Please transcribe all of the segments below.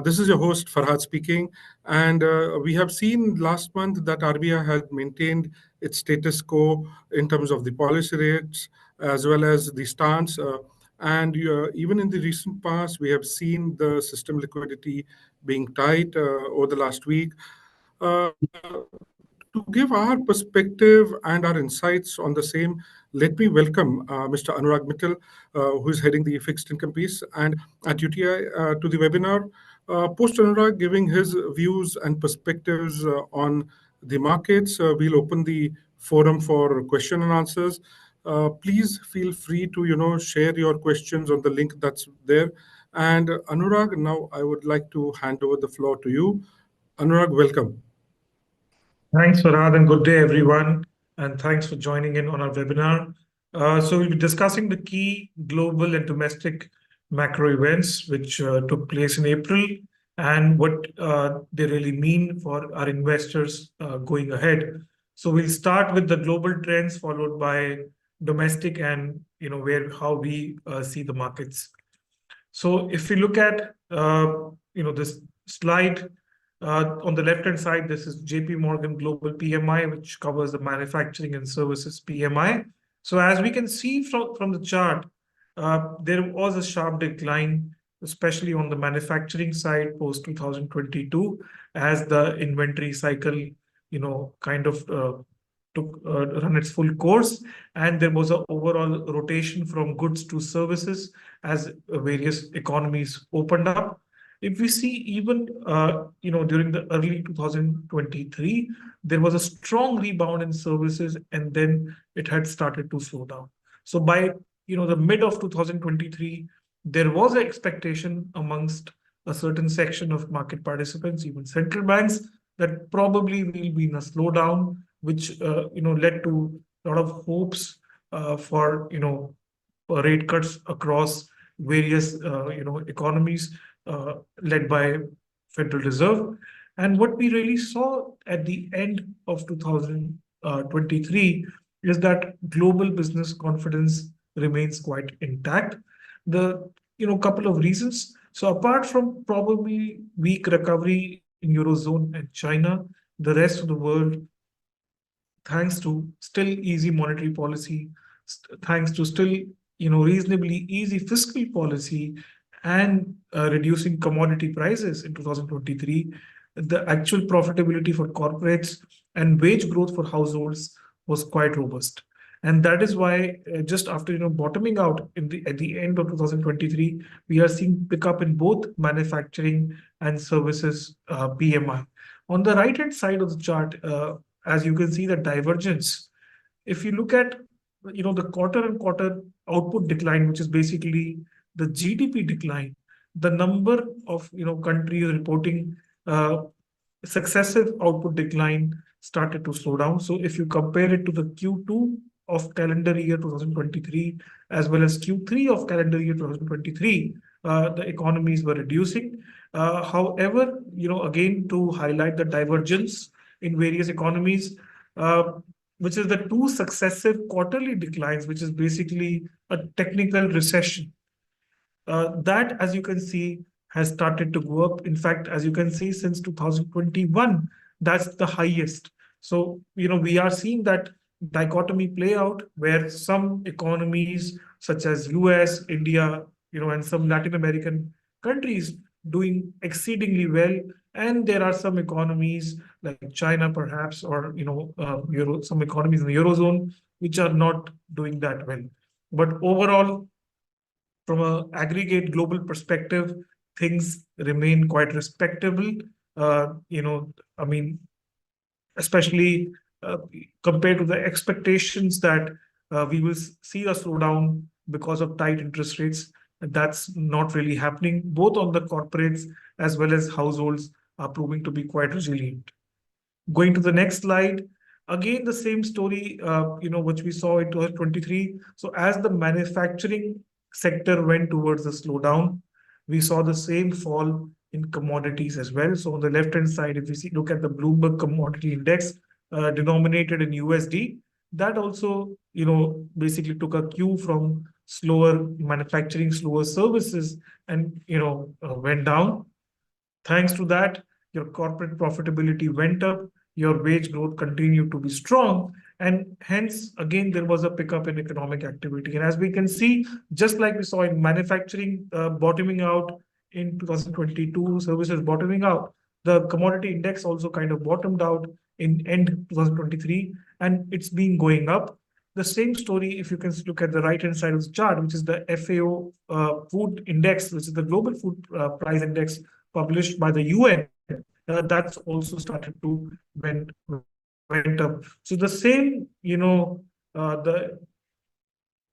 This is your host, Farhad speaking. And we have seen last month that RBI had maintained its status quo in terms of the policy rates as well as the stance. And even in the recent past, we have seen the system liquidity being tight over the last week. To give our perspective and our insights on the same, let me welcome Mr. Anurag Mittal, who is heading the fixed income piece and at UTI to the webinar. Post Anurag giving his views and perspectives on the markets, we'll open the forum for question and answers. Please feel free to share your questions on the link that's there. And Anurag, now I would like to hand over the floor to you. Anurag, welcome. Thanks, Farhad, and good day, everyone. And thanks for joining in on our webinar. So we'll be discussing the key global and domestic macro events which took place in April and what they really mean for our investors going ahead. So we'll start with the global trends, followed by domestic and where how we see the markets. So if we look at this slide. On the left-hand side, this is JP Morgan Global PMI, which covers the manufacturing and services PMI. So as we can see from the chart, there was a sharp decline, especially on the manufacturing side post 2022, as the inventory cycle, kind of took run its full course, and there was an overall rotation from goods to services as various economies opened up. If we see even during the early 2023, there was a strong rebound in services, and then it had started to slow down. So by the mid of 2023, there was an expectation amongst a certain section of market participants, even central banks, that probably will be in a slowdown, which led to a lot of hopes for rate cuts across various economies led by Federal Reserve. And what we really saw at the end of 2023 is that global business confidence remains quite intact. The couple of reasons. So apart from probably weak recovery in Eurozone and China, the rest of the world, thanks to still easy monetary policy, thanks to still reasonably easy fiscal policy, and reducing commodity prices in 2023, the actual profitability for corporates and wage growth for households was quite robust. And that is why just after bottoming out at the end of 2023, we are seeing pickup in both manufacturing and services PMI. On the right-hand side of the chart, as you can see, the divergence. If you look at the quarter-on-quarter output decline, which is basically the GDP decline, the number of countries reporting successive output decline started to slow down. So if you compare it to the Q2 of calendar year 2023 as well as Q3 of calendar year 2023, the economies were reducing. However, again, to highlight the divergence in various economies, which is the two successive quarterly declines, which is basically a technical recession. That, as you can see, has started to go up. In fact, as you can see, since 2021, that's the highest. So, we are seeing that dichotomy play out where some economies such as US, India, and some Latin American countries doing exceedingly well. And there are some economies like China, perhaps, or some economies in the Eurozone, which are not doing that well. But overall, from an aggregate global perspective, things remain quite respectable. I mean, especially compared to the expectations that we will see a slowdown because of tight interest rates. That's not really happening. Both on the corporates as well as households are proving to be quite resilient. Going to the next slide, again, the same story, which we saw in 2023. So as the manufacturing sector went towards the slowdown, we saw the same fall in commodities as well. So on the left-hand side, if we look at the Bloomberg Commodity Index denominated in USD, that also, basically took a cue from slower manufacturing, slower services, and, went down. Thanks to that, your corporate profitability went up, your wage growth continued to be strong, and hence, again, there was a pickup in economic activity. And as we can see, just like we saw in manufacturing bottoming out in 2022, services bottoming out, the commodity index also kind of bottomed out in end 2023, and it's been going up. The same story, if you can look at the right-hand side of the chart, which is the FAO food index, which is the global food price index published by the UN, that's also started to went up. So the same, the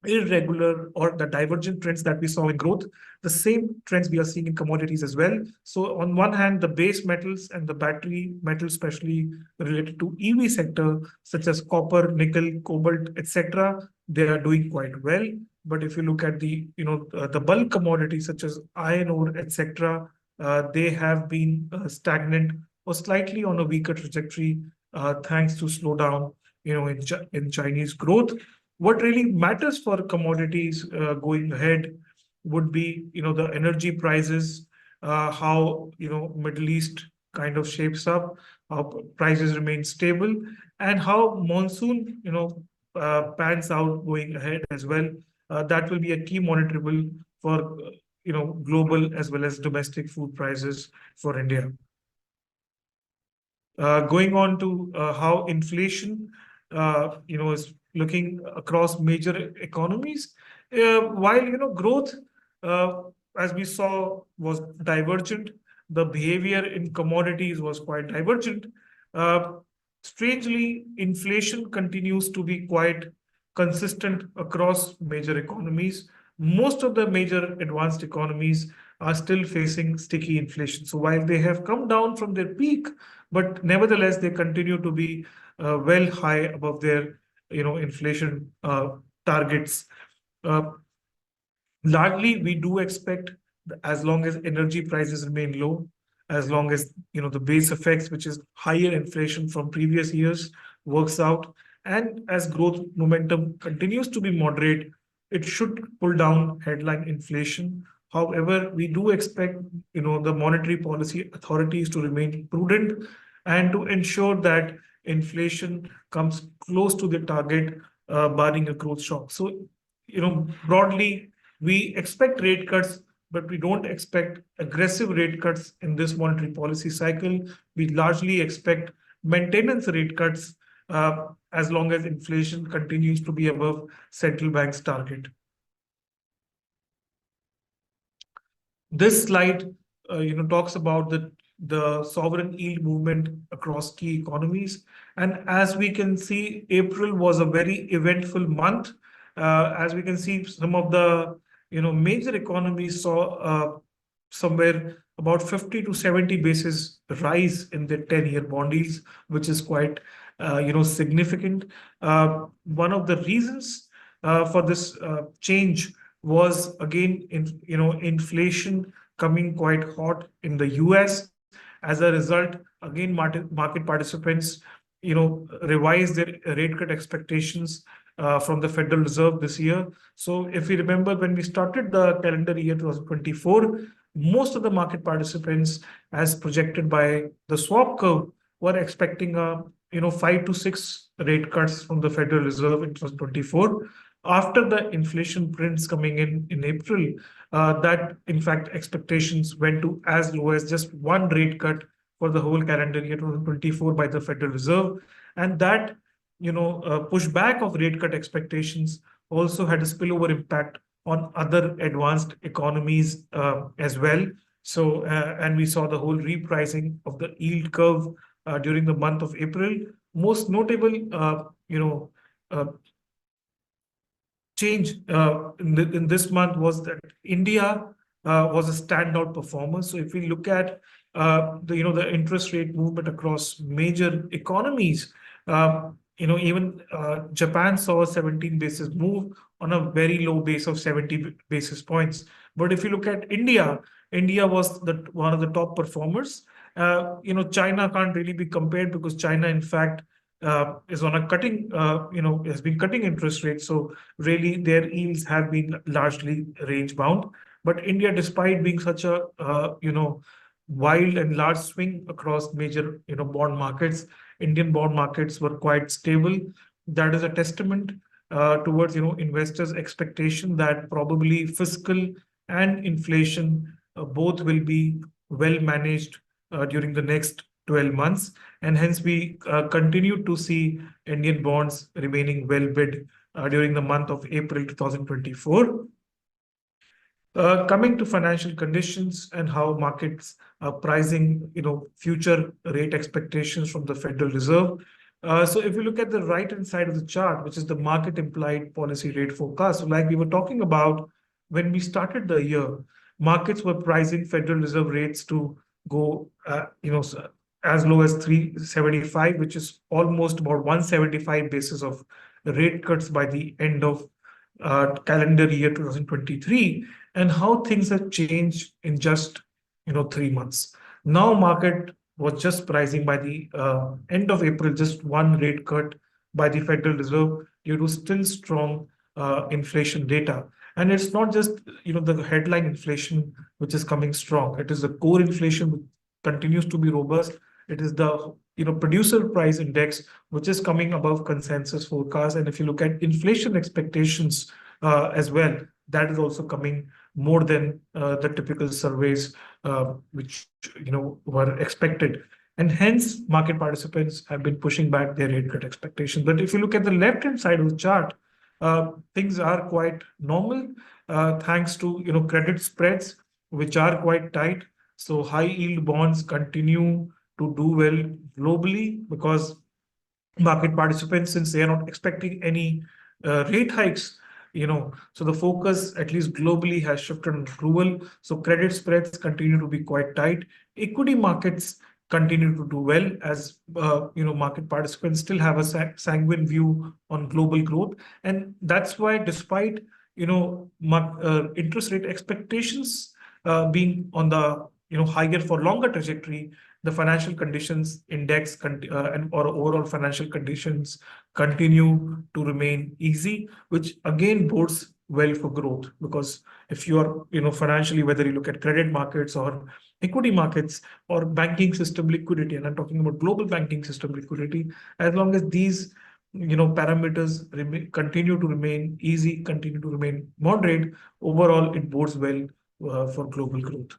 irregular or the divergent trends that we saw in growth, the same trends we are seeing in commodities as well. So on one hand, the base metals and the battery metals, especially related to EV sector, such as copper, nickel, cobalt, etc., they are doing quite well. But if you look at the the bulk commodities such as iron ore, etc., they have been stagnant or slightly on a weaker trajectory, thanks to slowdown, in Chinese growth. What really matters for commodities going ahead would be, the energy prices, how, Middle East kind of shapes up, how prices remain stable, and how monsoon, pans out going ahead as well. That will be a key monitorable for, global as well as domestic food prices for India. Going on to how inflation, is looking across major economies. While growth, as we saw, was divergent, the behavior in commodities was quite divergent. Strangely, inflation continues to be quite consistent across major economies. Most of the major advanced economies are still facing sticky inflation. So while they have come down from their peak, but nevertheless, they continue to be well high above their inflation targets. Largely, we do expect, as long as energy prices remain low, as long as the base effects, which is higher inflation from previous years, works out, and as growth momentum continues to be moderate, it should pull down headline inflation. However, we do expect the monetary policy authorities to remain prudent and to ensure that inflation comes close to the target, barring a growth shock. So, broadly, we expect rate cuts, but we don't expect aggressive rate cuts in this monetary policy cycle. We largely expect maintenance rate cuts as long as inflation continues to be above central bank's target. This slide, talks about the sovereign yield movement across key economies. And as we can see, April was a very eventful month. As we can see, some of the major economies saw somewhere about 50 to 70 basis rise in the 10-year bond yields, which is quite significant. One of the reasons for this change was, again, inflation coming quite hot in the US. As a result, again, market participants revised their rate cut expectations from the Federal Reserve this year. So if we remember, when we started the calendar year 2024, most of the market participants, as projected by the swap curve, were expecting 5 to 6 rate cuts from the Federal Reserve in 2024. After the inflation prints coming in April, that in fact expectations went to as low as just 1 rate cut for the whole calendar year 2024 by the Federal Reserve, and that pushback of rate cut expectations also had a spillover impact on other advanced economies as well. So, and we saw the whole repricing of the yield curve during the month of April. Most notable, change in this month was that India was a standout performer. So if we look at the interest rate movement across major economies, even Japan saw a 17 basis move on a very low base of 70 basis points. But if you look at India, India was one of the top performers. China can't really be compared because China, in fact, is on a cutting, has been cutting interest rates. So really their yields have been largely range bound. But India, despite being such a, wild and large swing across major, bond markets. Indian bond markets were quite stable. That is a testament towards, investors' expectation that probably fiscal and inflation both will be well managed during the next 12 months. And hence we continue to see Indian bonds remaining well bid during the month of April 2024. Coming to financial conditions and how markets are pricing, future rate expectations from the Federal Reserve. So if you look at the right-hand side of the chart, which is the market implied policy rate forecast, so like we were talking about when we started the year, markets were pricing Federal Reserve rates to go, as low as 375, which is almost about 175 basis of rate cuts by the end of calendar year 2023, and how things have changed in just 3 months. Now market was just pricing by the end of April just one rate cut by the Federal Reserve due to still strong inflation data. And it's not just the headline inflation which is coming strong. It is the core inflation which continues to be robust. It is the producer price index which is coming above consensus forecast. And if you look at inflation expectations as well, that is also coming more than the typical surveys which were expected. And hence market participants have been pushing back their rate cut expectations. But if you look at the left-hand side of the chart, things are quite normal thanks to credit spreads which are quite tight. So high yield bonds continue to do well globally because market participants, since they are not expecting any rate hikes, so the focus, at least globally, has shifted on approval. So credit spreads continue to be quite tight. Equity markets continue to do well as market participants still have a sanguine view on global growth, and that's why, despite interest rate expectations being on the higher for longer trajectory, the financial conditions index or overall financial conditions continue to remain easy, which again bodes well for growth. Because if you are financially, whether you look at credit markets or equity markets or banking system liquidity, and I'm talking about global banking system liquidity, as long as these parameters continue to remain easy, continue to remain moderate, overall it bodes well for global growth.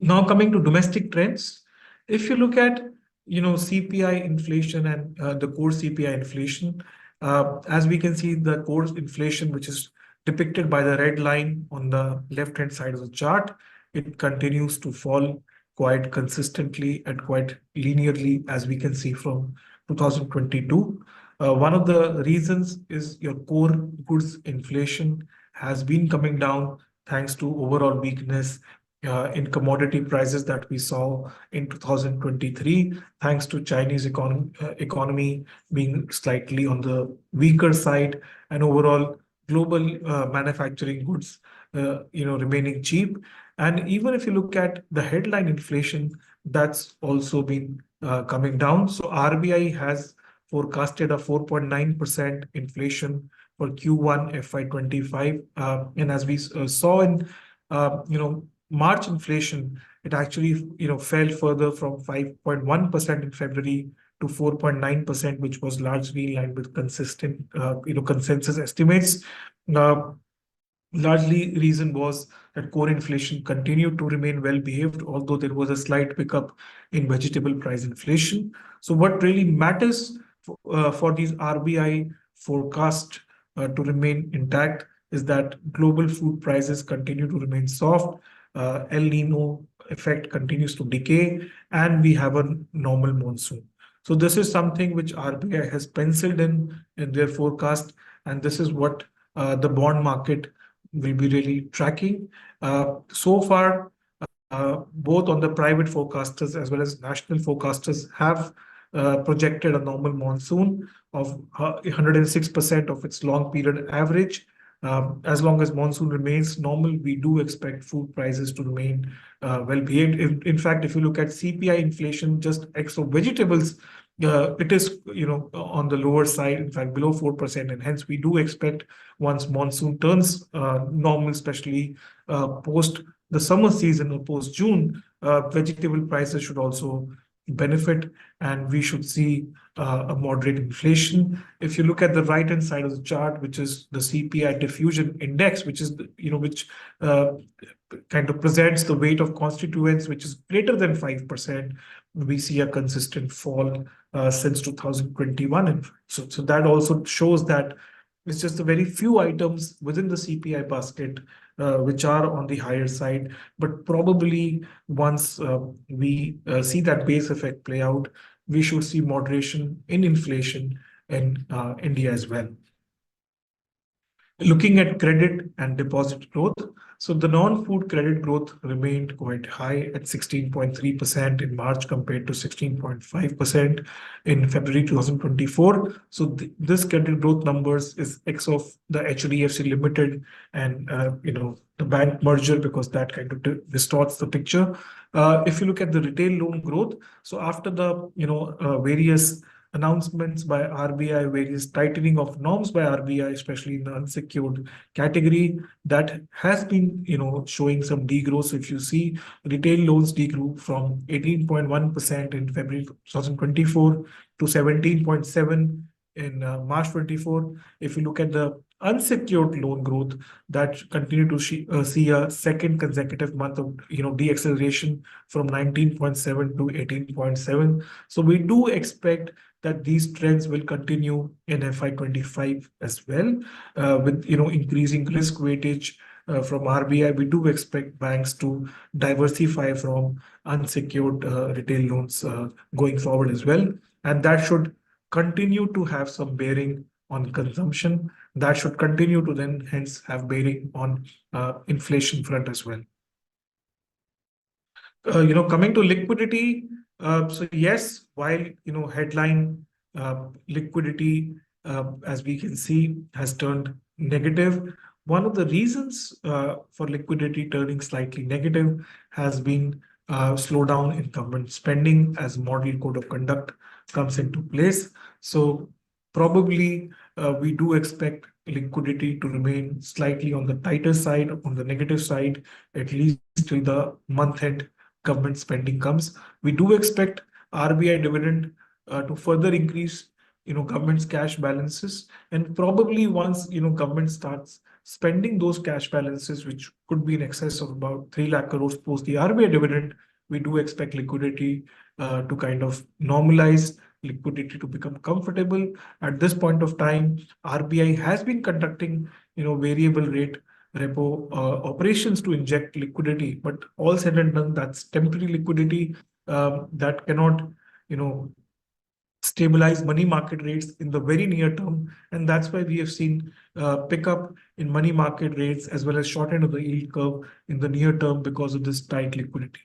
Now coming to domestic trends, if you look at CPI inflation and the core CPI inflation, as we can see, the core inflation, which is depicted by the red line on the left-hand side of the chart, it continues to fall quite consistently and quite linearly, as we can see from 2022. One of the reasons is your core goods inflation has been coming down thanks to overall weakness in commodity prices that we saw in 2023, thanks to Chinese economy being slightly on the weaker side, and overall global manufacturing goods remaining cheap. And even if you look at the headline inflation, that's also been coming down. So RBI has forecasted a 4.9% inflation for Q1 FY25, and as we saw in March inflation, it actually fell further from 5.1% in February to 4.9%, which was largely in line with consistent consensus estimates. Largely reason was that core inflation continued to remain well behaved, although there was a slight pickup in vegetable price inflation. So what really matters for these RBI forecast to remain intact is that global food prices continue to remain soft. El Nino effect continues to decay, and we have a normal monsoon. So this is something which RBI has penciled in their forecast, and this is what the bond market will be really tracking. So far, both on the private forecasters as well as national forecasters have projected a normal monsoon of 106% of its long period average. As long as monsoon remains normal, we do expect food prices to remain well behaved. In fact, if you look at CPI inflation, just ex of vegetables, it is on the lower side, in fact below 4%, and hence we do expect once monsoon turns normal, especially post the summer season or post-June, vegetable prices should also benefit, and we should see a moderate inflation. If you look at the right-hand side of the chart, which is the CPI diffusion index, which is which kind of presents the weight of constituents, which is greater than 5%, we see a consistent fall since 2021. And so that also shows that it's just a very few items within the CPI basket which are on the higher side. But probably once we see that base effect play out, we should see moderation in inflation in India as well. Looking at credit and deposit growth, so the non-food credit growth remained quite high at 16.3% in March compared to 16.5% in February 2024. So this credit growth numbers is ex of the HDFC Limited and the bank merger, because that kind of distorts the picture. If you look at the retail loan growth, so after the various announcements by RBI, various tightening of norms by RBI, especially in the unsecured category, that has been showing some degrowth. So if you see, retail loans degrew from 18.1% in February 2024 to 17.7% in March 24. If you look at the unsecured loan growth, that continued to see a second consecutive month of deacceleration from 19.7 to 18.7. So we do expect that these trends will continue in FY25 as well, with increasing risk weightage from RBI. We do expect banks to diversify from unsecured retail loans going forward as well, and that should continue to have some bearing on consumption. That should continue to then hence have bearing on inflation front as well. Coming to liquidity, so yes, while headline liquidity, as we can see, has turned negative. One of the reasons for liquidity turning slightly negative has been slowdown in government spending as model code of conduct comes into place. So probably we do expect liquidity to remain slightly on the tighter side, on the negative side, at least till the month-end government spending comes. We do expect RBI dividend to further increase government's cash balances, and probably once government starts spending those cash balances, which could be in excess of about 3 lakh crores post the RBI dividend, we do expect liquidity to kind of normalize, liquidity to become comfortable. At this point of time, RBI has been conducting variable rate repo operations to inject liquidity, but all said and done, that's temporary liquidity that cannot stabilize money market rates in the very near term. And that's why we have seen pickup in money market rates as well as short end of the yield curve in the near term because of this tight liquidity.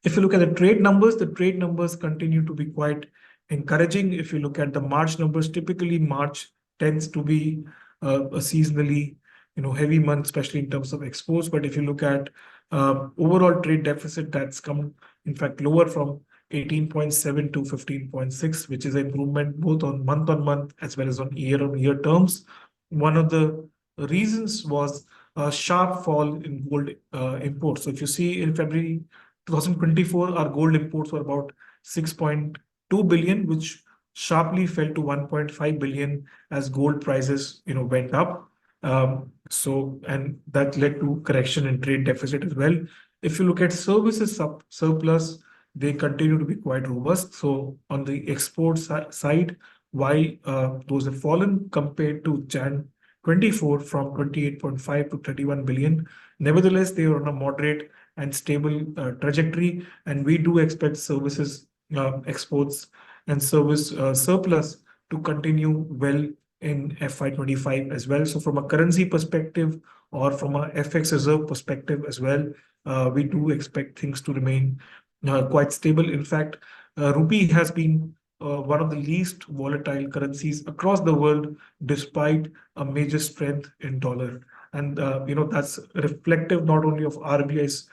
If you look at the trade numbers continue to be quite encouraging. If you look at the March numbers, typically March tends to be a seasonally heavy month, especially in terms of exports. But if you look at overall trade deficit, that's come in fact lower from 18.7 to 15.6, which is an improvement both on month as well as on year terms. One of the reasons was a sharp fall in gold imports. So if you see in February 2024, our gold imports were about 6.2 billion, which sharply fell to 1.5 billion as gold prices went up. And that led to correction in trade deficit as well. If you look at services surplus, they continue to be quite robust. So on the export side, while those have fallen compared to Jan 24 from 28.5 to 31 billion, nevertheless, they are on a moderate and stable trajectory. And we do expect services exports and service surplus to continue well in FY25 as well. So from a currency perspective or from a FX reserve perspective as well, we do expect things to remain quite stable. In fact, rupee has been one of the least volatile currencies across the world, despite a major strength in dollar. And that's reflective not only of RBI's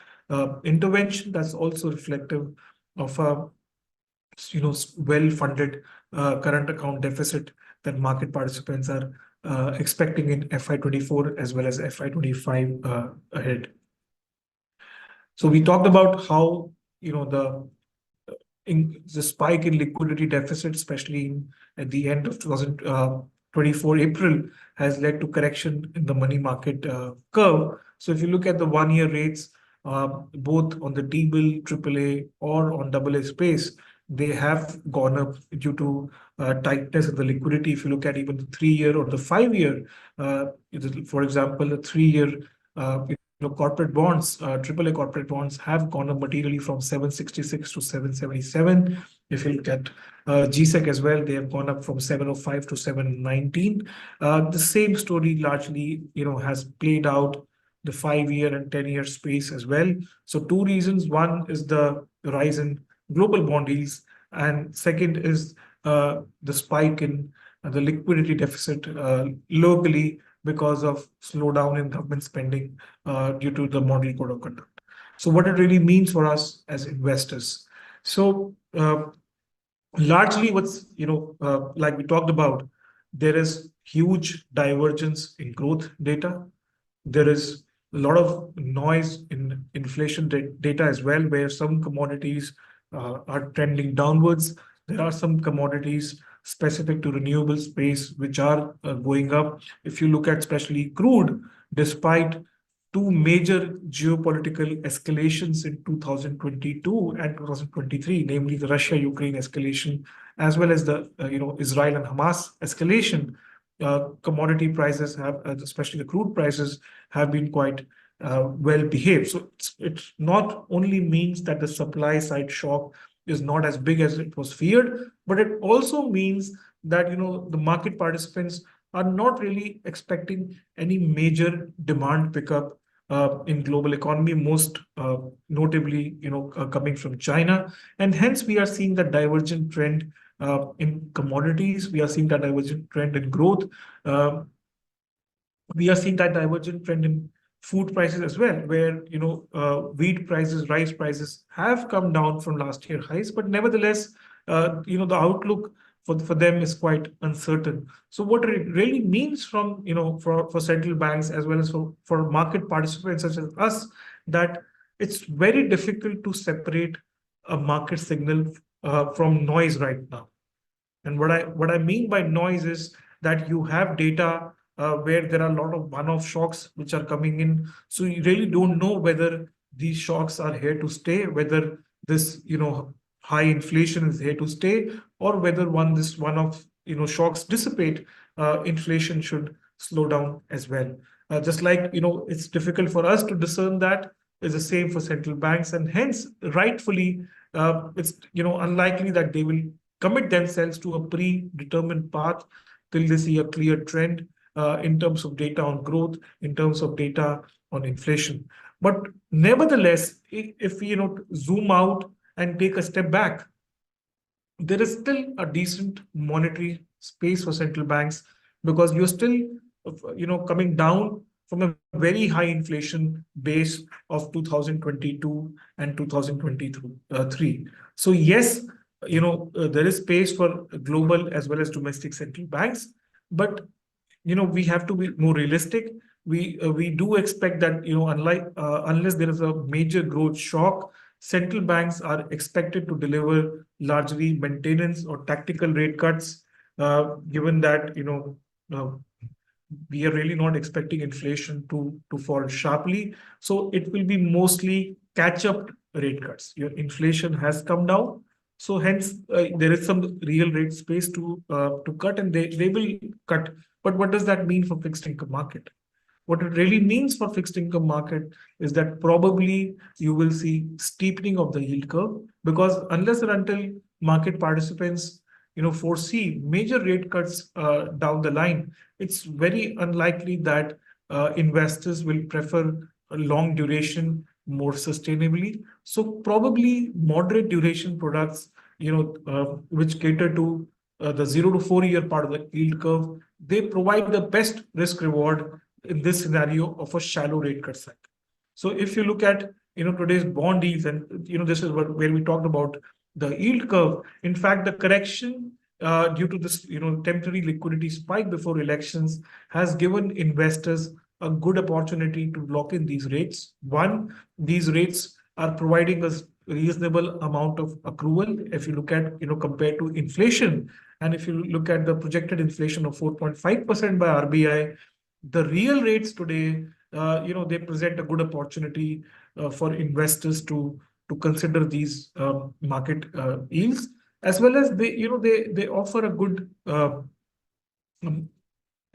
intervention, that's also reflective of a well-funded current account deficit that market participants are expecting in FY24 as well as FY25 ahead. So we talked about how the spike in liquidity deficit, especially at the end of 2024 April, has led to correction in the money market curve. So if you look at the 1-year rates, both on the T-bill, AAA, or on AA space, they have gone up due to tightness in the liquidity. If you look at even the 3-year or the 5-year, for example, the 3-year corporate bonds, AAA corporate bonds have gone up materially from 766 to 777. If you look at GSEC as well, they have gone up from 705 to 719. The same story largely, has played out the 5-year and 10-year space as well. So two reasons. One is the rise in global bond yields, and second is the spike in the liquidity deficit locally because of slowdown in government spending due to the model code of conduct. So what it really means for us as investors. So largely what's, like we talked about, there is huge divergence in growth data. There is a lot of noise in inflation data as well, where some commodities are trending downwards. There are some commodities specific to renewable space which are going up. If you look at especially crude, despite two major geopolitical escalations in 2022 and 2023, namely the Russia-Ukraine escalation, as well as the Israel and Hamas escalation, commodity prices have, especially the crude prices, have been quite well behaved. So it not only means that the supply side shock is not as big as it was feared, but it also means that the market participants are not really expecting any major demand pickup in global economy, most notably coming from China, and hence we are seeing the divergent trend in commodities. We are seeing that divergent trend in growth. We are seeing that divergent trend in food prices as well, where wheat prices, rice prices have come down from last year highs, but nevertheless, the outlook for them is quite uncertain. So what it really means from for central banks as well as for market participants such as us, that it's very difficult to separate a market signal from noise right now. And what I mean by noise is that you have data where there are a lot of one-off shocks which are coming in. So you really don't know whether these shocks are here to stay, whether this high inflation is here to stay, or whether this one-off shocks dissipate, inflation should slow down as well. Just like it's difficult for us to discern that, is the same for central banks, and hence rightfully it's unlikely that they will commit themselves to a predetermined path till they see a clear trend in terms of data on growth, in terms of data on inflation. But nevertheless, if we zoom out and take a step back, there is still a decent monetary space for central banks, because you're still coming down from a very high inflation base of 2022 and 2023. So yes, there is space for global as well as domestic central banks, but we have to be more realistic. We do expect that unless there is a major growth shock, central banks are expected to deliver largely maintenance or tactical rate cuts, given that we are really not expecting inflation to fall sharply. So it will be mostly catch-up rate cuts. Your inflation has come down, so hence there is some real rate space to cut, and they will cut. But what does that mean for fixed income market? What it really means for fixed income market is that probably you will see steepening of the yield curve, because unless and until market participants foresee major rate cuts down the line, it's very unlikely that investors will prefer a long duration more sustainably. So probably moderate duration products, which cater to the 0 to 4 year part of the yield curve, they provide the best risk reward in this scenario of a shallow rate cut cycle. So if you look at today's bond yields, and this is where we talked about the yield curve. In fact, the correction due to this, temporary liquidity spike before elections, has given investors a good opportunity to lock in these rates. One, these rates are providing us reasonable amount of accrual. If you look at, compared to inflation, and if you look at the projected inflation of 4.5% by RBI, the real rates today, they present a good opportunity for investors to consider these market yields, as well as they offer a good um,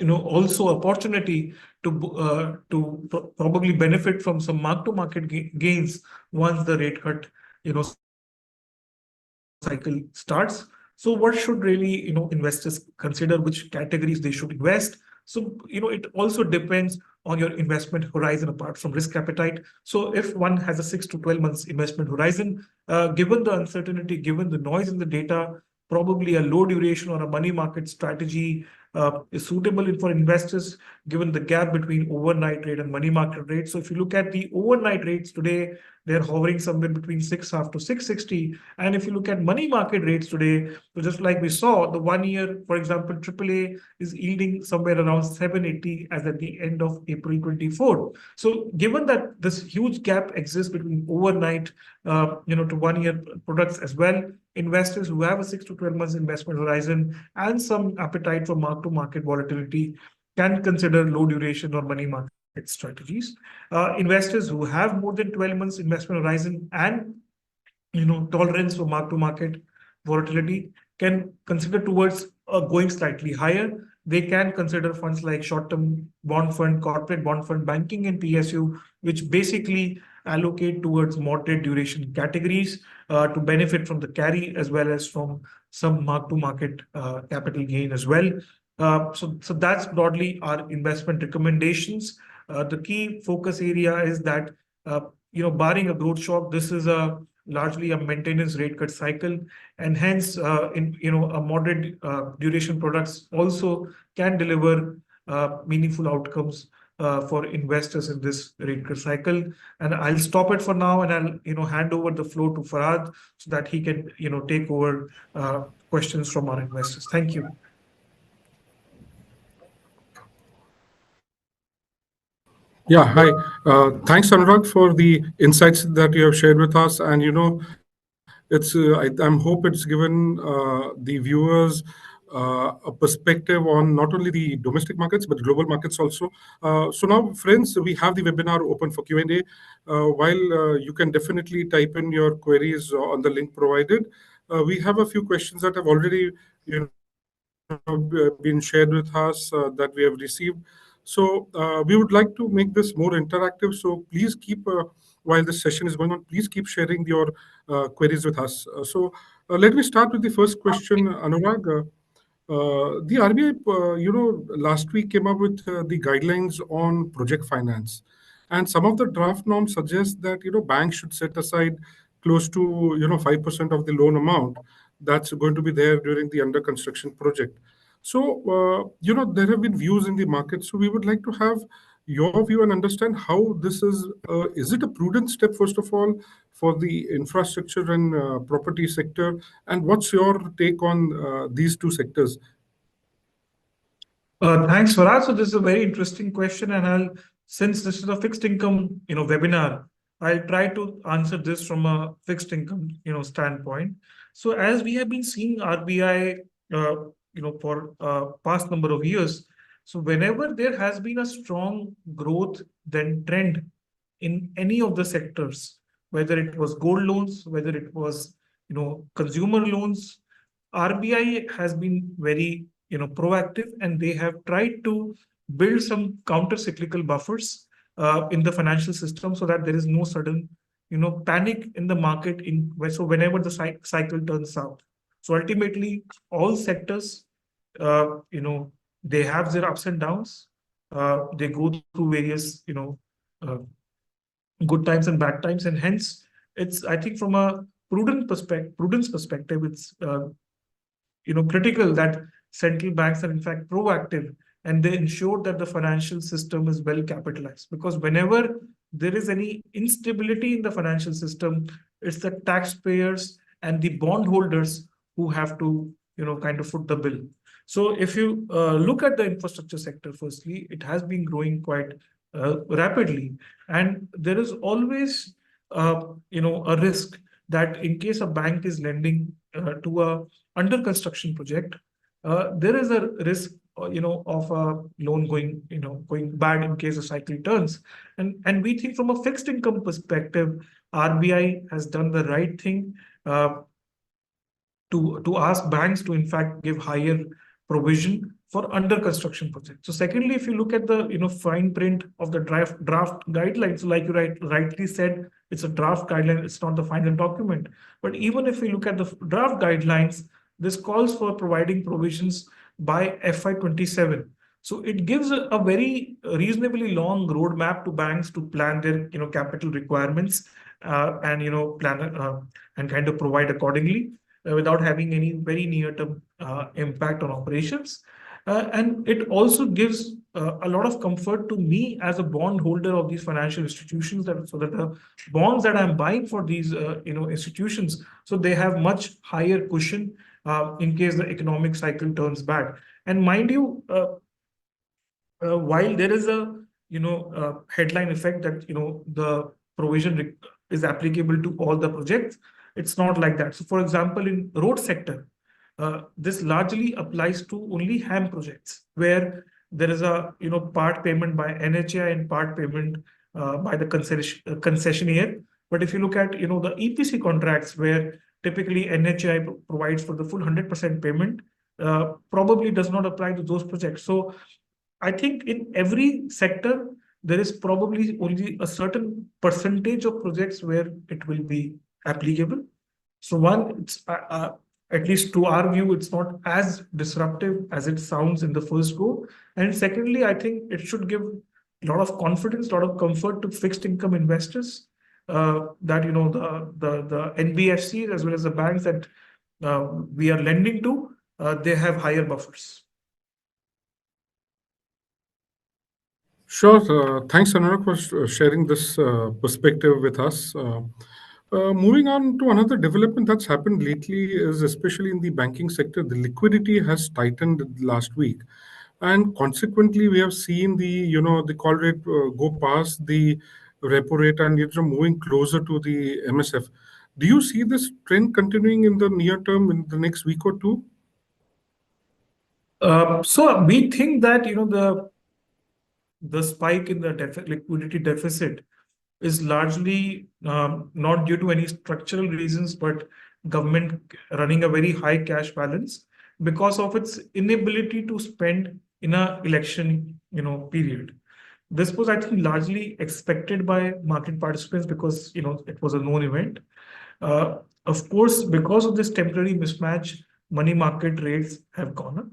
also opportunity to probably benefit from some mark-to-market gains once the rate cut cycle starts. So what should really investors consider, which categories they should invest? So it also depends on your investment horizon apart from risk appetite. So if one has a 6 to 12 months investment horizon, given the uncertainty, given the noise in the data, probably a low duration or a money market strategy is suitable for investors, given the gap between overnight rate and money market rate. So if you look at the overnight rates today, they're hovering somewhere between 6.5 to 660. And if you look at money market rates today, so just like we saw, the 1 year, for example, AAA is yielding somewhere around 780 as at the end of April 24. So given that this huge gap exists between overnight, to 1 year products as well, investors who have a 6 to 12 months investment horizon and some appetite for mark-to-market volatility can consider low duration or money market strategies. Investors who have more than 12 months investment horizon and tolerance for mark-to-market volatility can consider towards going slightly higher. They can consider funds like short-term bond fund, corporate bond fund, banking, and PSU, which basically allocate towards moderate duration categories to benefit from the carry as well as from some mark-to-market capital gain as well. So that's broadly our investment recommendations. The key focus area is that, barring a growth shock, this is largely a maintenance rate cut cycle, and hence, a moderate duration products also can deliver meaningful outcomes for investors in this rate cut cycle. And I'll stop it for now, and I'll hand over the floor to Farhad so that he can take over questions from our investors. Thank you. Yeah, hi. Thanks, Anurag, for the insights that you have shared with us. And I hope it's given the viewers a perspective on not only the domestic markets but global markets also. So now, friends, we have the webinar open for Q&A. While you can definitely type in your queries on the link provided, we have a few questions that have already been shared with us that we have received. So we would like to make this more interactive. So please keep, while this session is going on, please keep sharing your queries with us. So let me start with the first question, Anurag. The RBI, last week came up with the guidelines on project finance, and some of the draft norms suggest that banks should set aside close to 5% of the loan amount that's going to be there during the under construction project. So there have been views in the market. So we would like to have your view and understand how this is. Is it a prudent step, first of all, for the infrastructure and property sector? And what's your take on these two sectors? Thanks, Farhad. So this is a very interesting question, and since this is a fixed income, webinar, I'll try to answer this from a fixed income, standpoint. So as we have been seeing RBI, for past number of years, so whenever there has been a strong growth then trend in any of the sectors, whether it was gold loans, whether it was consumer loans, RBI has been very proactive, and they have tried to build some counter cyclical buffers in the financial system so that there is no sudden panic in the market so whenever the cycle turns south. So ultimately all sectors they have their ups and downs. They go through various good times and bad times, and hence it's, I think, from a prudence perspective, it's critical that central banks are in fact proactive and they ensure that the financial system is well capitalized. Because whenever there is any instability in the financial system, it's the taxpayers and the bondholders who have to kind of foot the bill. So if you look at the infrastructure sector, firstly, it has been growing quite rapidly, and there is always a risk that in case a bank is lending to a under construction project, there is a risk of a loan going bad in case the cycle turns. And we think from a fixed income perspective, RBI has done the right thing uh, to ask banks to in fact give higher provision for under construction projects. So secondly, if you look at the fine print of the draft guidelines, so like you rightly said, it's a draft guideline, it's not the final document. But even if we look at the draft guidelines, this calls for providing provisions by FY27. So it gives a very reasonably long roadmap to banks to plan their capital requirements and plan and kind of provide accordingly without having any very near-term impact on operations. And it also gives a lot of comfort to me as a bond holder of these financial institutions, so that the bonds that I'm buying for these institutions, so they have much higher cushion in case the economic cycle turns bad. And mind you, while there is a headline effect that the provision is applicable to all the projects, it's not like that. So for example, in road sector, this largely applies to only HAM projects where there is a part payment by NHAI and part payment by the concessionaire. But if you look at the EPC contracts where typically NHAI provides for the full 100% payment, probably does not apply to those projects. So I think in every sector, there is probably only a certain percentage of projects where it will be applicable. So one, it's at least to our view, it's not as disruptive as it sounds in the first go. And secondly, I think it should give a lot of confidence, a lot of comfort to fixed income investors that the NBFCs as well as the banks that we are lending to, they have higher buffers. Sure. Thanks, Anurag, for sharing this perspective with us. Moving on to another development that's happened lately is especially in the banking sector, the liquidity has tightened last week. And consequently, we have seen the call rate go past the repo rate and it's moving closer to the MSF. Do you see this trend continuing in the near term in the next week or two? So we think that the spike in the liquidity deficit is largely not due to any structural reasons, but government running a very high cash balance because of its inability to spend in a election period. This was, I think, largely expected by market participants because it was a known event. Of course, because of this temporary mismatch, money market rates have gone up.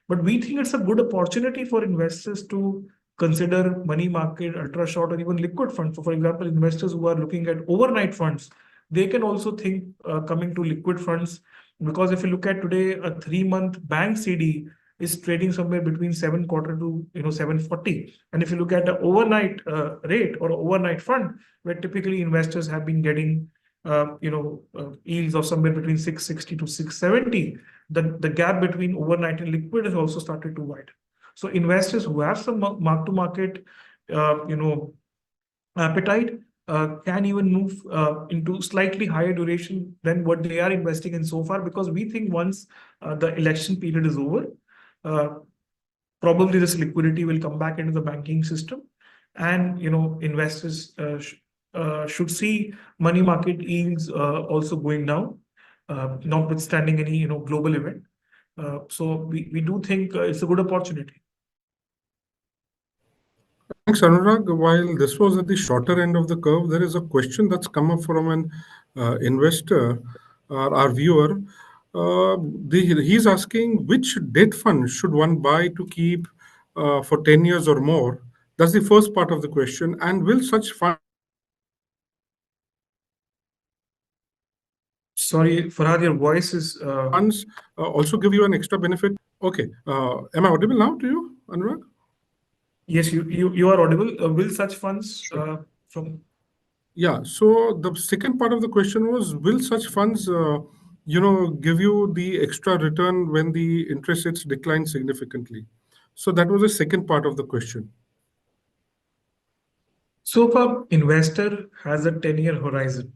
But we think it's a good opportunity for investors to consider money market, ultra short, or even liquid funds. So, for example, investors who are looking at overnight funds, they can also think coming to liquid funds, because if you look at today, a 3-month bank CD is trading somewhere between 7.25 to 740. And if you look at the overnight rate or overnight fund, where typically investors have been getting yields of somewhere between 660 to 670, the gap between overnight and liquid has also started to widen. So investors who have some mark to market appetite can even move into slightly higher duration than what they are investing in so far, because we think once the election period is over, probably this liquidity will come back into the banking system, and investors should see money market yields also going down, notwithstanding any global event. So we do think it's a good opportunity. Thanks, Anurag. While this was at the shorter end of the curve, there is a question that's come up from an investor, our viewer. He's asking which debt fund should one buy to keep for 10 years or more? That's the first part of the question. And will such Sorry, Farhad, your voice is... funds also give you an extra benefit? Okay. Am I audible now to you, Anurag? Yes, you are audible. Will such funds from... Yeah, so the second part of the question was, will such funds give you the extra return when the interest rates decline significantly? So that was the second part of the question. So if an investor has a 10-year horizon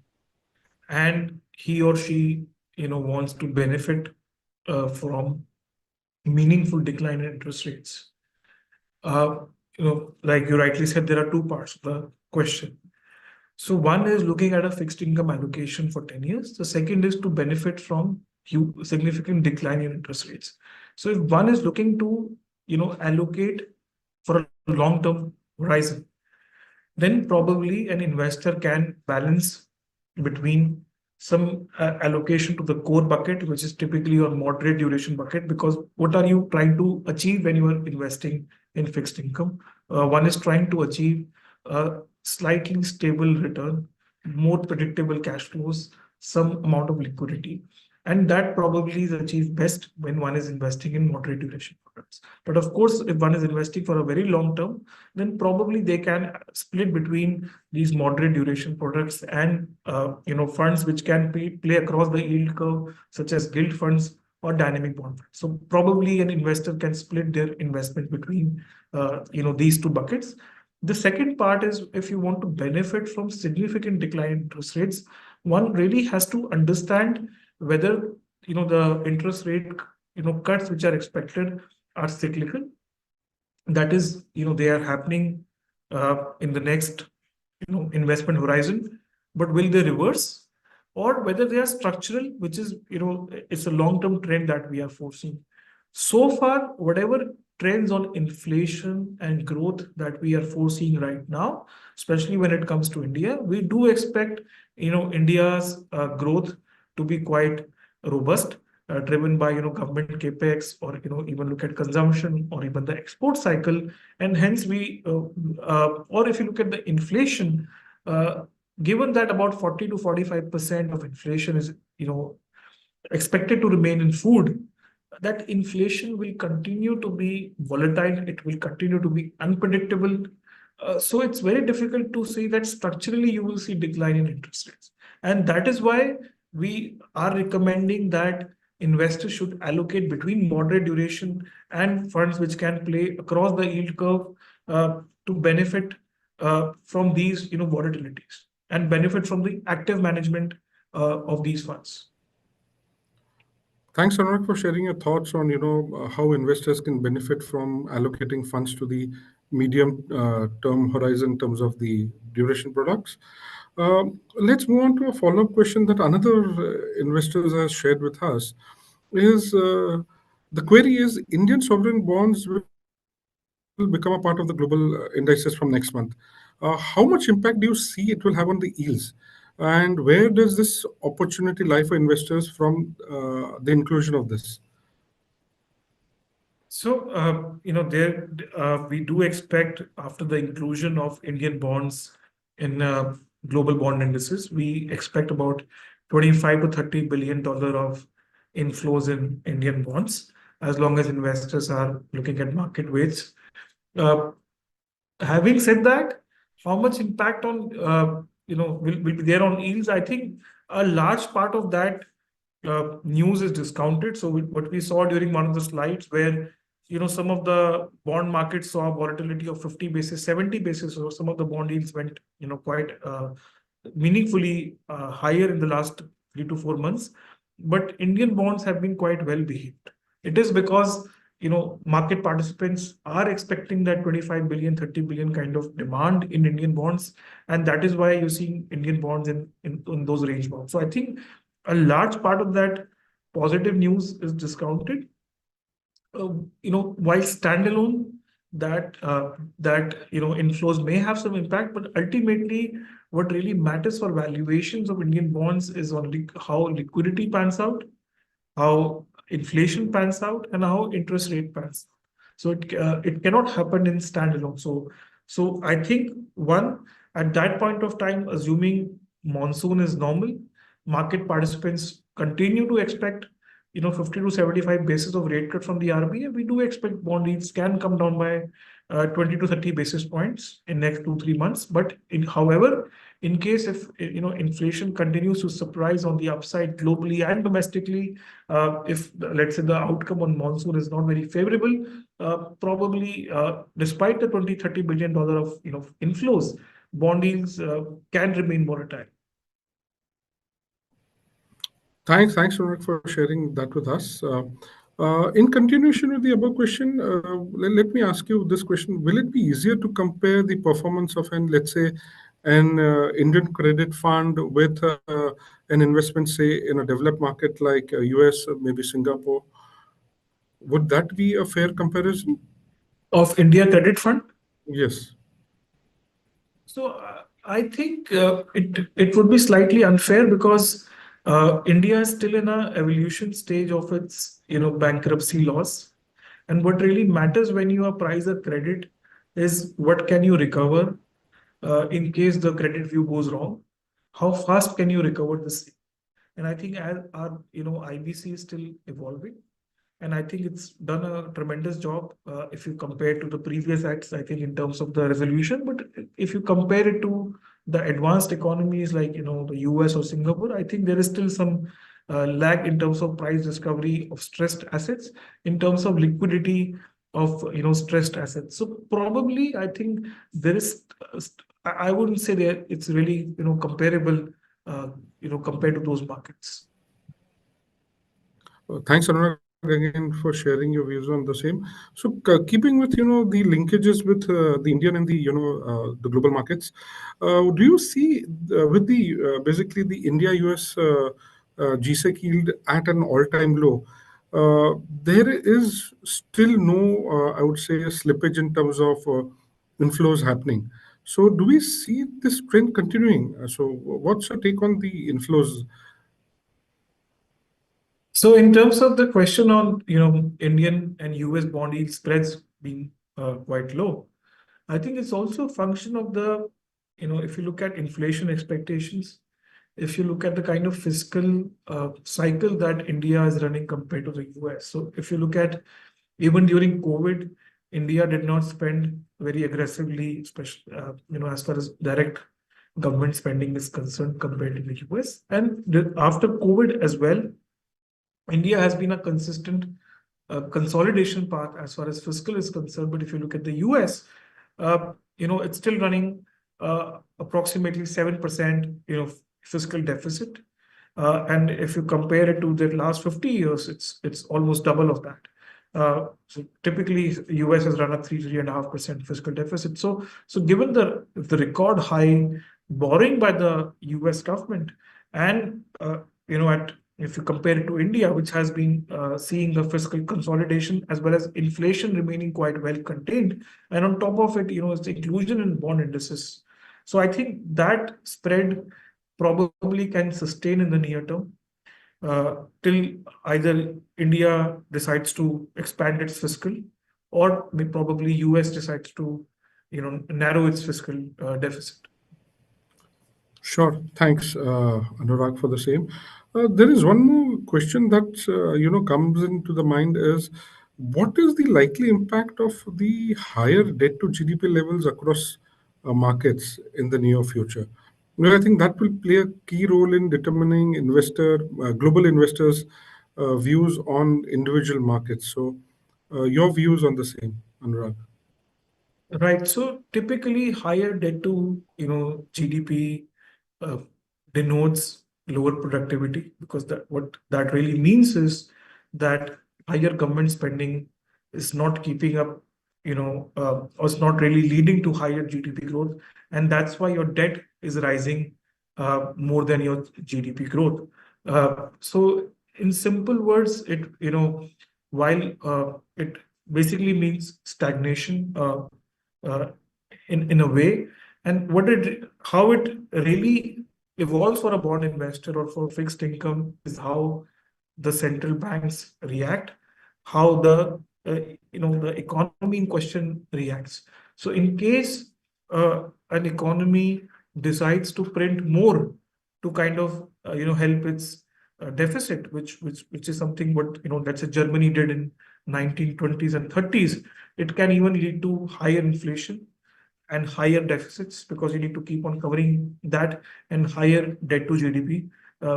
and he or she, wants to benefit from meaningful decline in interest rates, like you rightly said, there are two parts of the question. So one is looking at a fixed income allocation for 10 years. The second is to benefit from significant decline in interest rates. So if one is looking to, allocate for a long-term horizon, then probably an investor can balance between some allocation to the core bucket, which is typically your moderate duration bucket, because what are you trying to achieve when you are investing in fixed income? One is trying to achieve a slightly stable return, more predictable cash flows, some amount of liquidity. And that probably is achieved best when one is investing in moderate duration products. But of course, if one is investing for a very long term, then probably they can split between these moderate duration products and funds which can play across the yield curve, such as gilt funds or dynamic bond funds. So probably an investor can split their investment between these two buckets. The second part is, if you want to benefit from significant decline in interest rates, one really has to understand whether the interest rate cuts which are expected are cyclical. That is, they are happening in the next investment horizon, but will they reverse? Or whether they are structural, which is it's a long-term trend that we are foreseeing. So far, whatever trends on inflation and growth that we are foreseeing right now, especially when it comes to India, we do expect India's growth to be quite robust, driven by government capex, or even look at consumption or even the export cycle. And hence or if you look at the inflation, given that about 40 to 45% of inflation is expected to remain in food, that inflation will continue to be volatile, it will continue to be unpredictable. So it's very difficult to say that structurally you will see decline in interest rates. And that is why we are recommending that investors should allocate between moderate duration and funds which can play across the yield curve to benefit from these volatilities and benefit from the active management of these funds. Thanks, Anurag, for sharing your thoughts on how investors can benefit from allocating funds to the medium term horizon in terms of the duration products. Let's move on to a follow-up question that another investor has shared with us. The query is, Indian sovereign bonds will become a part of the global indices from next month. How much impact do you see it will have on the yields? And where does this opportunity lie for investors from the inclusion of this? So, we do expect, after the inclusion of Indian bonds in global bond indices, we expect about $25 to $30 billion of inflows in Indian bonds, as long as investors are looking at market weights. Having said that, how much impact on will be there on yields? I think a large part of that news is discounted. So what we saw during one of the slides, where some of the bond markets saw volatility of 50 basis, 70 basis, or some of the bond yields went quite meaningfully higher in the last 3 to 4 months. But Indian bonds have been quite well behaved. It is because market participants are expecting that 25 billion, 30 billion kind of demand in Indian bonds, and that is why you're seeing Indian bonds in those range bounds. So I think a large part of that positive news is discounted. While standalone, that inflows may have some impact, but ultimately what really matters for valuations of Indian bonds is only how liquidity pans out, how inflation pans out, and how interest rate pans out. So it cannot happen in standalone. So I think, one, at that point of time, assuming monsoon is normal, market participants continue to expect 50 to 75 basis of rate cut from the RBI. We do expect bond yields can come down by 20 to 30 basis points in next 2-3 months. But however, in case if inflation continues to surprise on the upside globally and domestically, if let's say the outcome on monsoon is not very favorable, probably despite the 20-30 billion dollar of inflows, bond yields can remain volatile. Thanks, Anurag, for sharing that with us. In continuation with the above question, let me ask you this question. Will it be easier to compare the performance of let's say, an Indian credit fund with an investment, say, in a developed market like US, maybe Singapore? Would that be a fair comparison? Of India Credit Fund? Yes. So I think it would be slightly unfair because India is still in a evolution stage of its bankruptcy laws, and what really matters when you price a credit is what can you recover in case the credit view goes wrong. How fast can you recover this? And I think as our IBC is still evolving, and I think it's done a tremendous job if you compare to the previous acts, I think in terms of the resolution. But if you compare it to the advanced economies like the US or Singapore, I think there is still some lag in terms of price discovery of stressed assets, in terms of liquidity of stressed assets. So probably I think there is I wouldn't say that it's really comparable compared to those markets. Thanks, Anurag, again for sharing your views on the same. So, keeping with the linkages with the Indian and the global markets, do you see with the basically the India-US GSEC yield at an all-time low? There is still no, I would say, a slippage in terms of inflows happening. So, do we see this trend continuing? So, what's your take on the inflows? So in terms of the question on Indian and US bond yield spreads being quite low, I think it's also a function of the if you look at inflation expectations, if you look at the kind of fiscal cycle that India is running compared to the US. So if you look at even during COVID, India did not spend very aggressively, especially as far as direct government spending is concerned compared to the US. And after COVID as well, India has been a consistent consolidation path as far as fiscal is concerned. But if you look at the US, it's still running approximately 7%, fiscal deficit. And if you compare it to the last 50 years, it's almost double of that. So typically, US has run a 3.5% fiscal deficit. So given the record high borrowing by the US government, and if you compare it to India, which has been seeing the fiscal consolidation as well as inflation remaining quite well contained, and on top of it, it's the inclusion in bond indices. So I think that spread probably can sustain in the near term till either India decides to expand its fiscal, or probably US decides to narrow its fiscal deficit. Sure. Thanks, Anurag, for the same. There is one more question that comes into the mind is what is the likely impact of the higher debt to GDP levels across markets in the near future? Well, I think that will play a key role in determining global investors' views on individual markets. So, your views on the same, Anurag? Right. So typically, higher debt to GDP denotes lower productivity, because what that really means is that higher government spending is not keeping up, or it's not really leading to higher GDP growth, and that's why your debt is rising more than your GDP growth. So in simple words, it while it basically means stagnation in a way, and how it really evolves for a bond investor or for fixed income is how the central banks react, how the the economy in question reacts. So in case an economy decides to print more to kind of help its deficit, which is something what let's say Germany did in 1920s and 30s, it can even lead to higher inflation and higher deficits because you need to keep on covering that, and higher debt to GDP,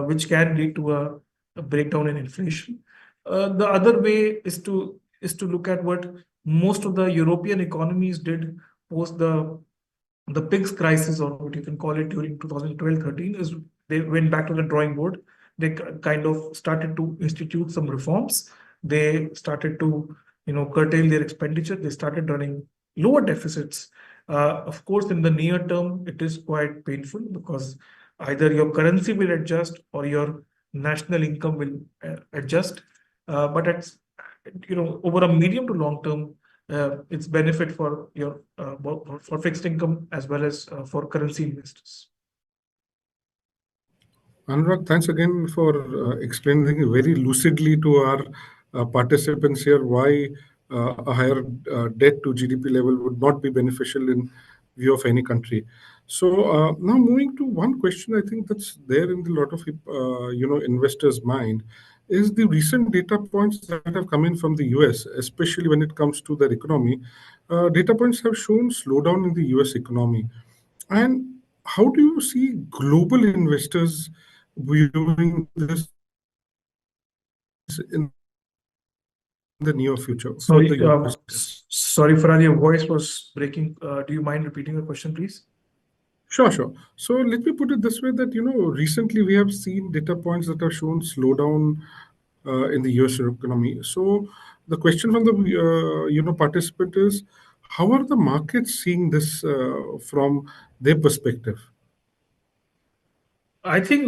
which can lead to a breakdown in inflation. The other way is to look at what most of the European economies did post the PIGS crisis, or what you can call it, during 2012-13, is they went back to the drawing board. They kind of started to institute some reforms. They started to, curtail their expenditure. They started running lower deficits. Of course, in the near term, it is quite painful because either your currency will adjust or your national income will adjust. But it's, over a medium to long term, it's benefit for your for fixed income as well as for currency investors. Anurag, thanks again for explaining very lucidly to our participants here why a higher debt to GDP level would not be beneficial in view of any country. So now moving to one question, I think that's there in a lot of investors' mind, is the recent data points that have come in from the US, especially when it comes to their economy. Data points have shown slowdown in the US economy. And how do you see global investors viewing this in the near future for Sorry, the US? sorry, Farhan, your voice was breaking. Do you mind repeating the question, please? Sure, sure. So let me put it this way that, recently we have seen data points that have shown slowdown in the US economy. So the question from the, participant is, how are the markets seeing this from their perspective? I think,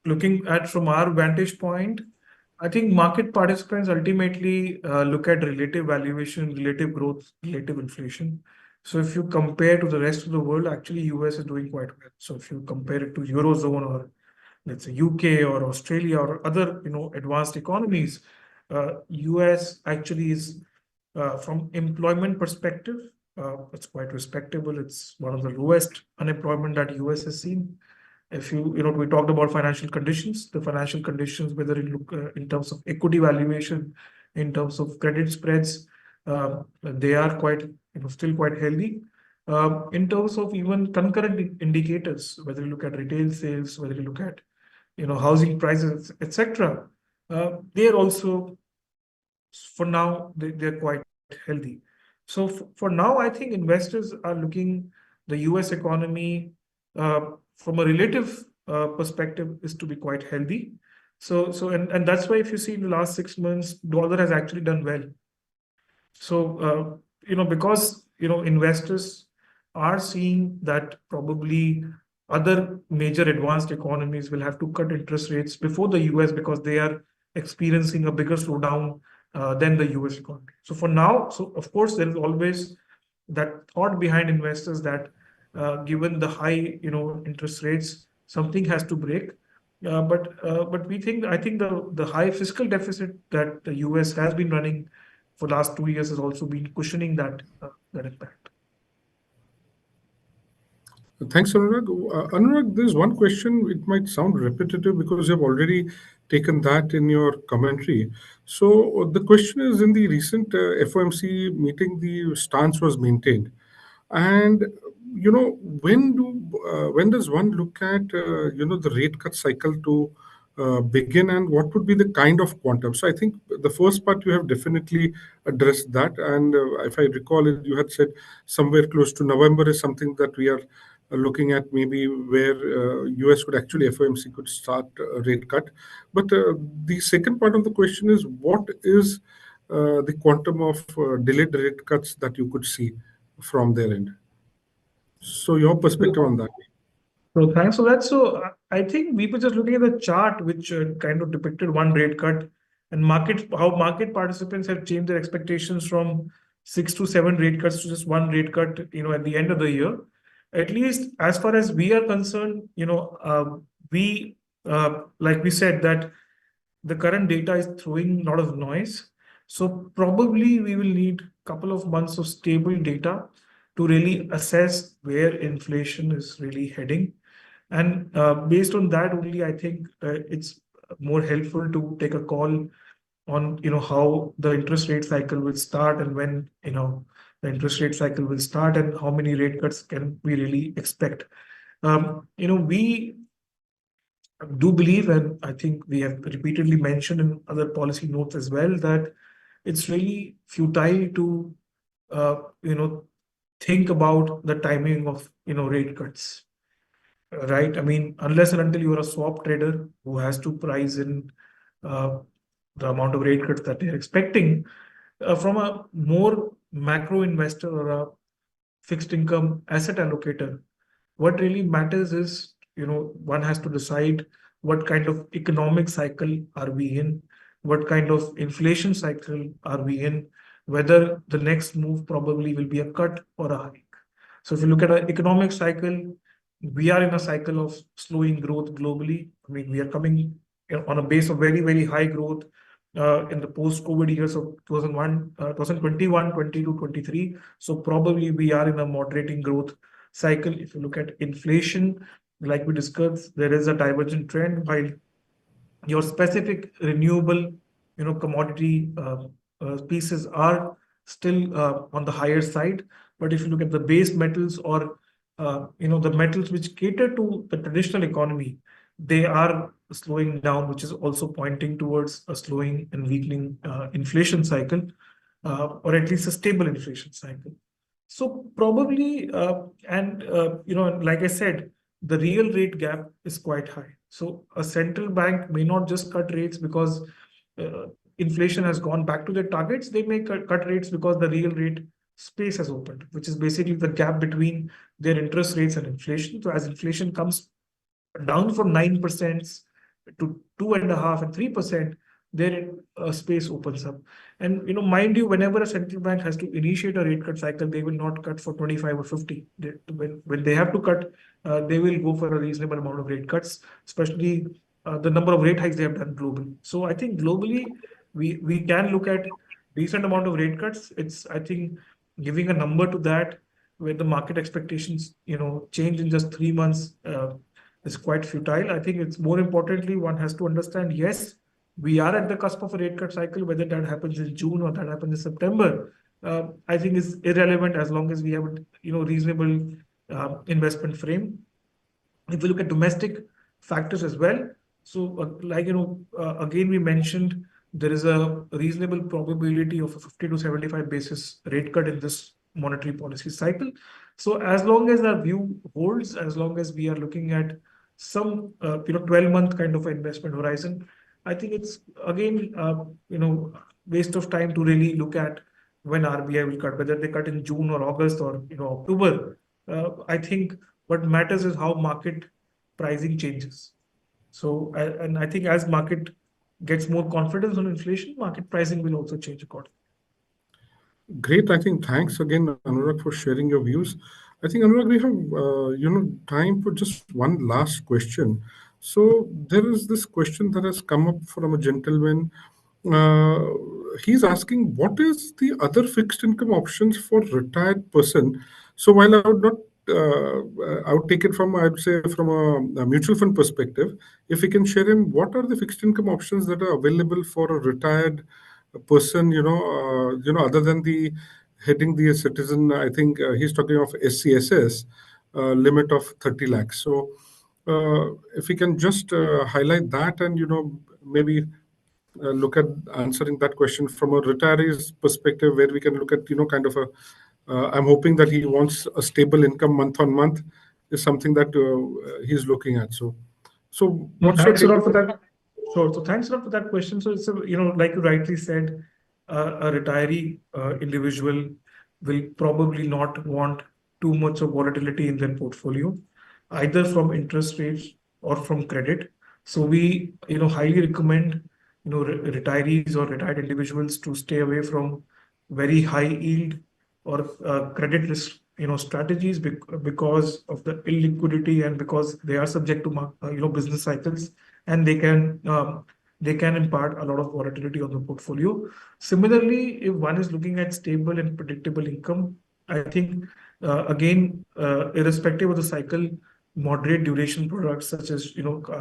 looking at from our vantage point, I think market participants ultimately look at relative valuation, relative growth, relative inflation. So if you compare to the rest of the world, actually US is doing quite well. So if you compare it to Eurozone, or let's say UK or Australia or other, advanced economies, US actually is, from employment perspective, it's quite respectable. It's one of the lowest unemployment that US has seen. If we talked about financial conditions, the financial conditions, whether it look in terms of equity valuation, in terms of credit spreads, they are quite, still quite healthy. In terms of even concurrent indicators, whether you look at retail sales, whether you look at, housing prices, etc., they are also, for now, they're quite healthy. So for now, I think investors are looking the US economy from a relative perspective is to be quite healthy. And that's why if you see in the last 6 months, dollar has actually done well. So because investors are seeing that probably other major advanced economies will have to cut interest rates before the US because they are experiencing a bigger slowdown than the US economy. So for now, so of course there is always that thought behind investors that given the high interest rates, something has to break. But I think the high fiscal deficit that the US has been running for the last 2 years has also been cushioning that impact. Thanks, Anurag. Anurag, there's one question. It might sound repetitive because you've already taken that in your commentary. So the question is, in the recent FOMC meeting, the stance was maintained. And when does one look at the rate cut cycle to begin, and what would be the kind of quantum? So I think the first part you have definitely addressed that, and if I recall it, you had said somewhere close to November is something that we are looking at, maybe where US could actually, FOMC could start a rate cut. But the second part of the question is, what is the quantum of delayed rate cuts that you could see from their end? So your perspective on that. So thanks for that. So I think we were just looking at the chart, which kind of depicted one rate cut, and how market participants have changed their expectations from 6 to 7 rate cuts to just one rate cut, at the end of the year. At least as far as we are concerned, we like we said that the current data is throwing a lot of noise. So probably we will need a couple of months of stable data to really assess where inflation is really heading. And based on that only, I think it's more helpful to take a call on how the interest rate cycle will start and when the interest rate cycle will start and how many rate cuts can we really expect. We do believe, and I think we have repeatedly mentioned in other policy notes as well, that it's really futile to think about the timing of rate cuts, right? I mean, unless and until you are a swap trader who has to price in the amount of rate cuts that they're expecting, from a more macro investor or a fixed income asset allocator, what really matters is, one has to decide what kind of economic cycle are we in, what kind of inflation cycle are we in, whether the next move probably will be a cut or a hike. So if you look at an economic cycle, we are in a cycle of slowing growth globally. I mean, we are coming on a base of very, very high growth in the post-COVID years of 2021, 22, 23. So probably we are in a moderating growth cycle. If you look at inflation, like we discussed, there is a divergent trend. While your specific renewable, commodity pieces are still on the higher side, but if you look at the base metals or the metals which cater to the traditional economy, they are slowing down, which is also pointing towards a slowing and weakening inflation cycle, or at least a stable inflation cycle. So probably, like I said, the real rate gap is quite high. So a central bank may not just cut rates because inflation has gone back to their targets. They may cut rates because the real rate space has opened, which is basically the gap between their interest rates and inflation. So as inflation comes down from 9% to 2.5% and 3%, their space opens up. And mind you, whenever a central bank has to initiate a rate cut cycle, they will not cut for 25 or 50. When they have to cut, they will go for a reasonable amount of rate cuts, especially the number of rate hikes they have done globally. So I think globally, we can look at decent amount of rate cuts. It's, I think, giving a number to that where the market expectations, change in just 3 months is quite futile. I think it's more importantly, one has to understand, yes, we are at the cusp of a rate cut cycle. Whether that happens in June or that happens in September, I think is irrelevant as long as we have a reasonable investment frame. If we look at domestic factors as well, so again we mentioned there is a reasonable probability of a 50 to 75 basis rate cut in this monetary policy cycle. So as long as our view holds, as long as we are looking at some 12-month kind of investment horizon, I think it's again waste of time to really look at when RBI will cut, whether they cut in June or August or October. I think what matters is how market pricing changes. So and I think as market gets more confidence on inflation, market pricing will also change accordingly. Great. I think thanks again, Anurag, for sharing your views. I think, Anurag, we have time for just one last question. So there is this question that has come up from a gentleman. Uh, he's asking, what is the other fixed income options for retired person? So while I would not, I would take it from, I would say, from a mutual fund perspective. If we can share in what are the fixed income options that are available for a retired person, other than the heading the citizen, I think he's talking of SCSS limit of 30 lakhs. So if we can just highlight that and, maybe look at answering that question from a retiree's perspective, where we can look at, kind of a, I'm hoping that he wants a stable income month on month is something that he's looking at. So what's your Thanks a take lot for on that? that. Sure. So thanks a lot for that question. So it's like you rightly said, a retiree individual will probably not want too much of volatility in their portfolio, either from interest rates or from credit. So we highly recommend retirees or retired individuals to stay away from very high yield or credit risk strategies because of the illiquidity and because they are subject to business cycles, and they can impart a lot of volatility on the portfolio. Similarly, if one is looking at stable and predictable income, I think again, irrespective of the cycle, moderate duration products such as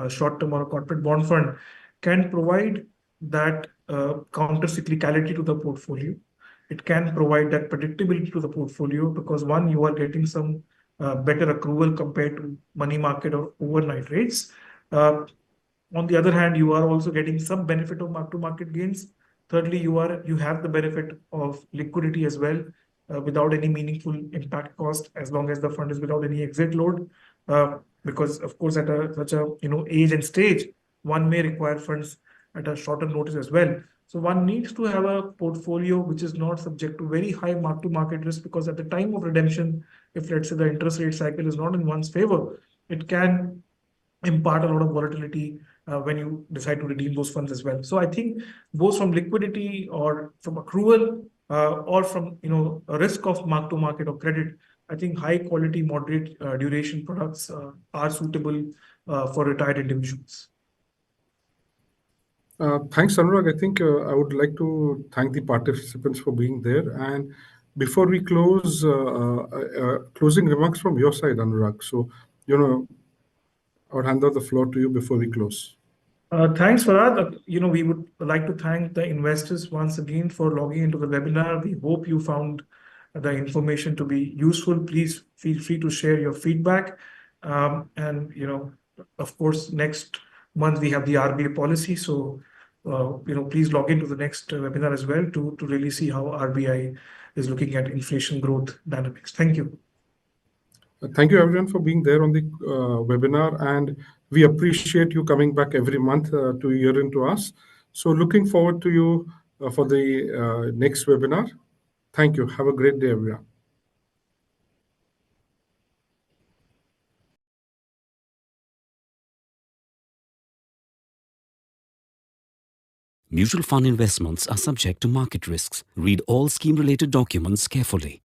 short-term or a corporate bond fund can provide that counter cyclicality to the portfolio. It can provide that predictability to the portfolio because one, you are getting some better accrual compared to money market or overnight rates. On the other hand, you are also getting some benefit of mark-to-market gains. Thirdly, you have the benefit of liquidity as well, without any meaningful impact cost, as long as the fund is without any exit load. Because of course, at such a age and stage, one may require funds at a shorter notice as well. So one needs to have a portfolio which is not subject to very high mark-to-market risk, because at the time of redemption, if let's say the interest rate cycle is not in one's favor, it can impart a lot of volatility when you decide to redeem those funds as well. So I think both from liquidity or from accrual or from a risk of mark to market or credit, I think high quality, moderate duration products are suitable for retired individuals. Thanks, Anurag. I think I would like to thank the participants for being there. And before we close, closing remarks from your side, Anurag. So, I would hand over the floor to you before we close. Thanks, Farhad. We would like to thank the investors once again for logging into the webinar. We hope you found the information to be useful. Please feel free to share your feedback. And of course, next month we have the RBI policy. So please log into the next webinar as well to really see how RBI is looking at inflation growth dynamics. Thank you. Thank you, everyone, for being there on the webinar, and we appreciate you coming back every month to hear into us. So looking forward to you for the next webinar. Thank you. Have a great day, everyone. Mutual fund investments are subject to market risks. Read all scheme-related documents carefully.